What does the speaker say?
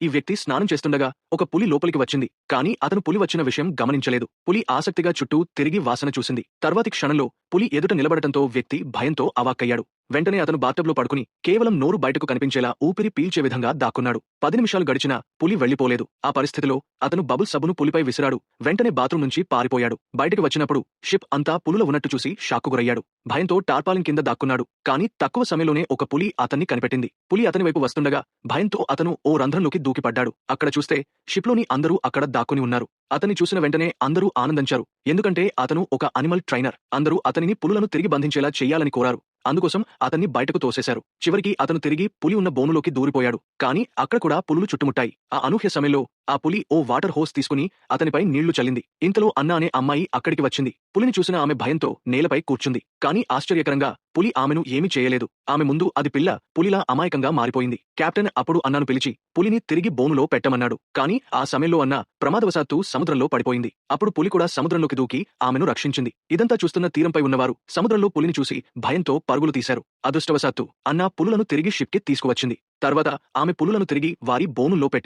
ఈ వ్యక్తి స్నానం చేస్తుండగా ఒక పులి లోపలికి వచ్చింది. కానీ అతను పులి వచ్చిన విషయం గమనించలేదు. పులి ఆసక్తిగా చుట్టూ తిరిగి వాసన చూసింది. తర్వాతి క్షణంలో పులి ఎదుట నిలబడటంతో వ్యక్తి భయంతో అవాక్కయ్యాడు. వెంటనే అతను బాత్టబ్లో పడుకుని కేవలం నోరు బయటకు కనిపించేలా ఊపిరి పీల్చే విధంగా దాక్కున్నాడు. 10 నిమిషాలు గడిచినా పులి వెళ్లిపోలేదు. ఆ పరిస్థితిలో అతను బబుల్ సబ్బును పులిపై విసిరాడు. వెంటనే బాత్రూం నుంచి పారిపోయాడు. బయటకు వచ్చినప్పుడు షిప్ అంతా పులుల ఉన్నట్టు చూసి షాక్కు గురయ్యాడు. భయంతో టార్పాలిన్ కింద దాక్కున్నాడు. కానీ తక్కువ సమయంలోనే ఒక పులి అతన్ని కనిపెట్టింది. పులి అతని వైపు వస్తుండగా భయంతో అతను ఓ రంధ్రంలోకి దూకిపడ్డాడు. అక్కడ చూస్తే షిప్లోని అందరూ అక్కడ దాక్కుని ఉన్నారు. అతన్ని చూసిన వెంటనే అందరూ ఆనందించారు. ఎందుకంటే అతను ఒక అనిమల్ ట్రైనర్. అందరూ అతనిని పులులను తిరిగి బంధించేలా చెయ్యాలని కోరారు. అందుకోసం అతన్ని బయటకు తోసేశారు. చివరికి అతను తిరిగి పులి ఉన్న బోనులోకి దూరిపోయాడు. కానీ అక్కడ కూడా పులులు చుట్టుముట్టాయి. ఆ అనూహ్య సమయంలో ఆ పులి ఓ వాటర్ హోస్ తీసుకుని అతనిపై నీళ్లు చల్లింది. ఇంతలో అన్న అనే అమ్మాయి అక్కడికి వచ్చింది. పులిని చూసిన ఆమె భయంతో నేలపై కూర్చుంది. కానీ ఆశ్చర్యకరంగా పులి ఆమెను ఏమీ చేయలేదు. ఆమె ముందు అది పిల్ల పులిలా అమాయకంగా మారిపోయింది. కెప్టెన్ అప్పుడు అన్నాను పిలిచి పులిని తిరిగి బోనులో పెట్టమన్నాడు. కానీ ఆ సమయంలో అన్న ప్రమాదవశాత్తు సముద్రంలో పడిపోయింది. అప్పుడు పులి కూడా సముద్రంలోకి దూకి ఆమెను రక్షించింది. ఇదంతా చూస్తున్న తీరంపై ఉన్నవారు సముద్రంలో పులిని చూసి భయంతో పరుగులు తీశారు. అదృష్టవశాత్తు అన్న పులులను తిరిగి షిప్కి తీసుకువచ్చింది. తర్వాత ఆమె పులులను తిరిగి వారి బోనుల్లో పెట్టింది.